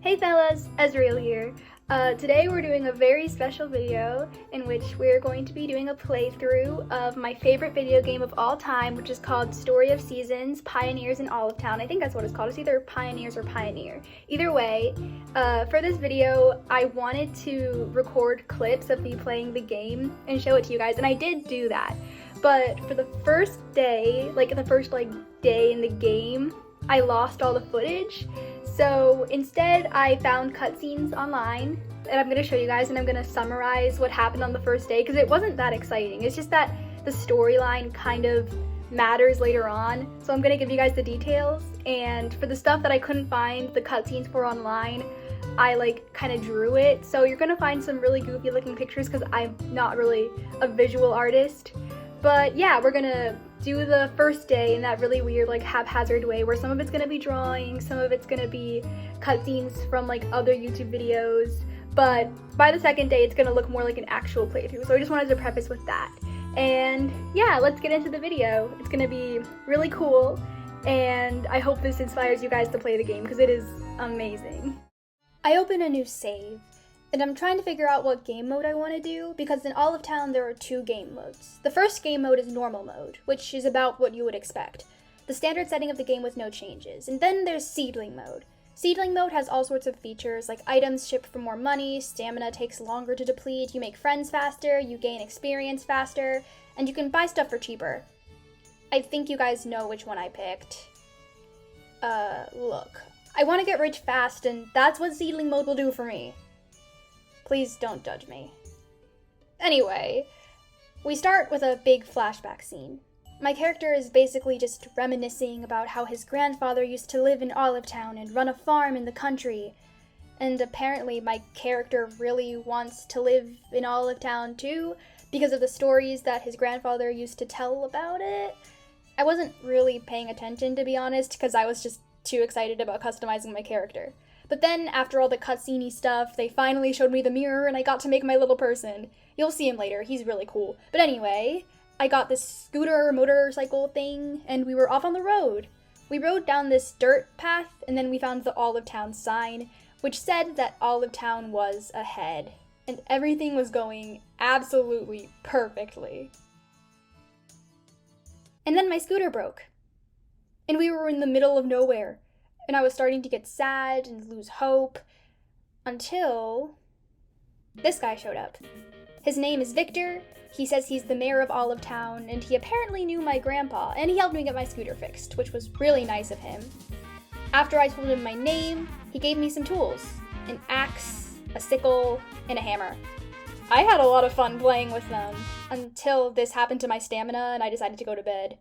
Hey fellas, Ezreal here. Today we're doing a very special video in which we're going to be doing a playthrough of my favorite video game of all time, which is called Story of Seasons, Pioneers in Olive Town. I think that's what it's called. It's either Pioneers or Pioneer. Either way, for this video, I wanted to record clips of me playing the game and show it to you guys, and I did do that. But for the first day, day in the game, I lost all the footage. So instead, I found cutscenes online that I'm going to show you guys, and I'm going to summarize what happened on the first day because it wasn't that exciting. It's just that the storyline kind of matters later on. So I'm going to give you guys the details, and for the stuff that I couldn't find the cutscenes for online, I kind of drew it. So you're going to find some really goofy looking pictures because I'm not really a visual artist. But yeah, we're gonna do the first day in that really weird, haphazard way where some of it's gonna be drawing, some of it's gonna be cutscenes from other YouTube videos. But by the second day, it's gonna look more like an actual playthrough. So I just wanted to preface with that. And yeah, let's get into the video. It's gonna be really cool, and I hope this inspires you guys to play the game because it is amazing. I open a new save, and I'm trying to figure out what game mode I want to do, because in Olive Town there are two game modes. The first game mode is normal mode, which is about what you would expect. The standard setting of the game with no changes. And then there's seedling mode. Seedling mode has all sorts of features, like items ship for more money, stamina takes longer to deplete, you make friends faster, you gain experience faster, and you can buy stuff for cheaper. I think you guys know which one I picked. Look. I want to get rich fast, and that's what seedling mode will do for me. Please don't judge me. Anyway, we start with a big flashback scene. My character is basically just reminiscing about how his grandfather used to live in Olive Town and run a farm in the country. And apparently my character really wants to live in Olive Town too, because of the stories that his grandfather used to tell about it. I wasn't really paying attention, to be honest, because I was just too excited about customizing my character. But then, after all the cutscene-y stuff, they finally showed me the mirror and I got to make my little person. You'll see him later, he's really cool. But anyway, I got this scooter motorcycle thing and we were off on the road. We rode down this dirt path and then we found the Olive Town sign, which said that Olive Town was ahead. And everything was going absolutely perfectly. And then my scooter broke. And we were in the middle of nowhere. And I was starting to get sad and lose hope, until this guy showed up. His name is Victor, he says he's the mayor of Olive Town, and he apparently knew my grandpa, and he helped me get my scooter fixed, which was really nice of him. After I told him my name, he gave me some tools: an axe, a sickle, and a hammer. I had a lot of fun playing with them, until this happened to my stamina and I decided to go to bed.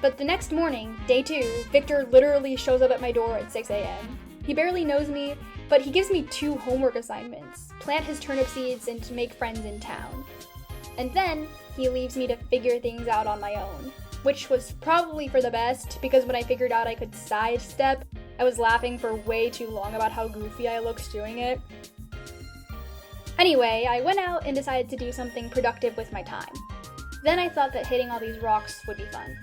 But the next morning, day 2, Victor literally shows up at my door at 6 a.m. He barely knows me, but he gives me 2 homework assignments: plant his turnip seeds and to make friends in town. And then, he leaves me to figure things out on my own, which was probably for the best, because when I figured out I could sidestep, I was laughing for way too long about how goofy I looked doing it. Anyway, I went out and decided to do something productive with my time. Then I thought that hitting all these rocks would be fun.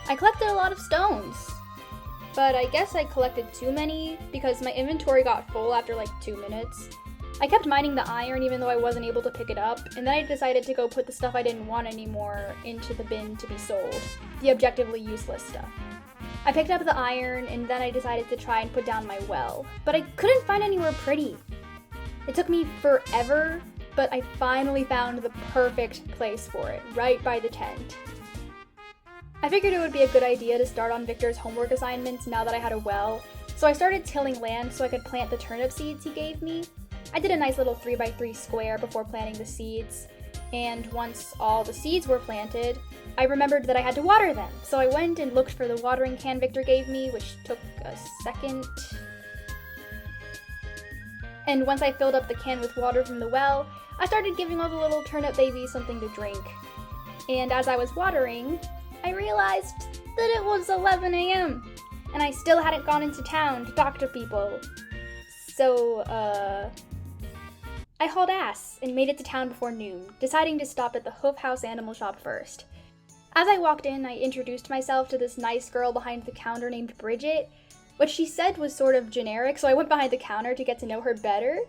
I collected a lot of stones, but I guess I collected too many because my inventory got full after 2 minutes. I kept mining the iron even though I wasn't able to pick it up, and then I decided to go put the stuff I didn't want anymore into the bin to be sold, the objectively useless stuff. I picked up the iron, and then I decided to try and put down my well, but I couldn't find anywhere pretty. It took me forever, but I finally found the perfect place for it, right by the tent. I figured it would be a good idea to start on Victor's homework assignments now that I had a well, so I started tilling land so I could plant the turnip seeds he gave me. I did a nice little 3x3 square before planting the seeds, and once all the seeds were planted, I remembered that I had to water them, so I went and looked for the watering can Victor gave me, which took a second. And once I filled up the can with water from the well, I started giving all the little turnip babies something to drink. And as I was watering, I realized that it was 11 a.m. and I still hadn't gone into town to talk to people. So, I hauled ass and made it to town before noon, deciding to stop at the Hoof House Animal Shop first. As I walked in, I introduced myself to this nice girl behind the counter named Bridget. What she said was sort of generic, so I went behind the counter to get to know her better.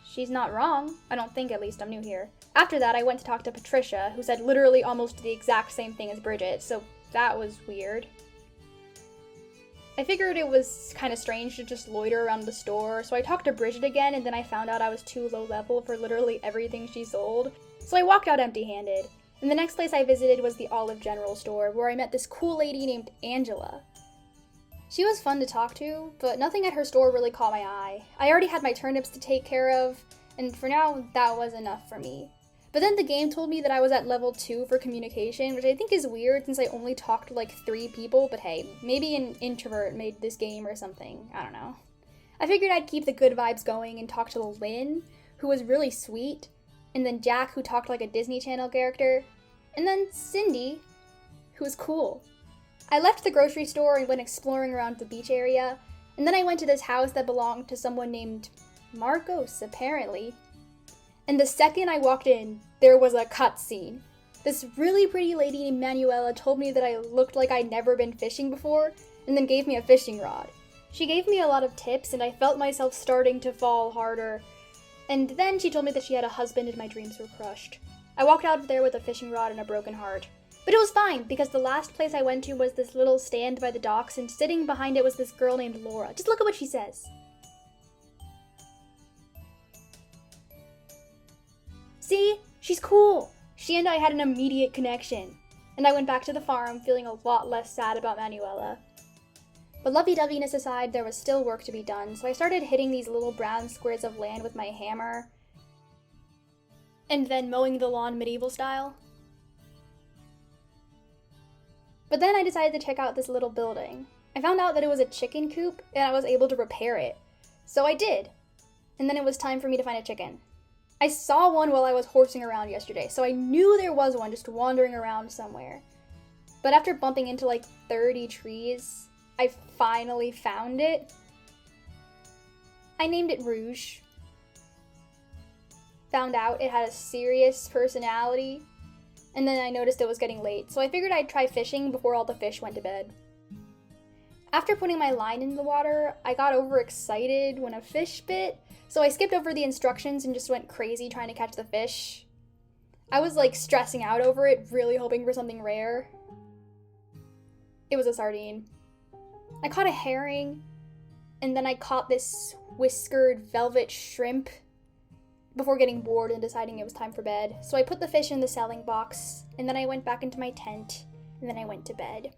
She's not wrong. I don't think, at least. I'm new here. After that, I went to talk to Patricia, who said literally almost the exact same thing as Bridget, so that was weird. I figured it was kind of strange to just loiter around the store, so I talked to Bridget again, and then I found out I was too low level for literally everything she sold. So I walked out empty-handed. And the next place I visited was the Olive General store, where I met this cool lady named Angela. She was fun to talk to, but nothing at her store really caught my eye. I already had my turnips to take care of, and for now, that was enough for me. But then the game told me that I was at level 2 for communication, which I think is weird since I only talked to like 3 people, but hey, maybe an introvert made this game or something, I don't know. I figured I'd keep the good vibes going and talk to Lynn, who was really sweet, and then Jack, who talked like a Disney Channel character, and then Cindy, who was cool. I left the grocery store and went exploring around the beach area, and then I went to this house that belonged to someone named Marcos, apparently. And the second I walked in, there was a cutscene. This really pretty lady named Manuela told me that I looked like I'd never been fishing before, and then gave me a fishing rod. She gave me a lot of tips, and I felt myself starting to fall harder. And then she told me that she had a husband and my dreams were crushed. I walked out of there with a fishing rod and a broken heart. But it was fine, because the last place I went to was this little stand by the docks, and sitting behind it was this girl named Laura. Just look at what she says. See? She's cool. She and I had an immediate connection. And I went back to the farm feeling a lot less sad about Manuela. But lovey-doveyness aside, there was still work to be done, so I started hitting these little brown squares of land with my hammer, and then mowing the lawn medieval style. But then I decided to check out this little building. I found out that it was a chicken coop, and I was able to repair it. So I did. And then it was time for me to find a chicken. I saw one while I was horsing around yesterday, so I knew there was one just wandering around somewhere. But after bumping into like 30 trees, I finally found it. I named it Rouge. Found out it had a serious personality, and then I noticed it was getting late, so I figured I'd try fishing before all the fish went to bed. After putting my line in the water, I got overexcited when a fish bit, so I skipped over the instructions and just went crazy trying to catch the fish. I was like stressing out over it, really hoping for something rare. It was a sardine. I caught a herring, and then I caught this whiskered velvet shrimp before getting bored and deciding it was time for bed. So I put the fish in the selling box, and then I went back into my tent, and then I went to bed.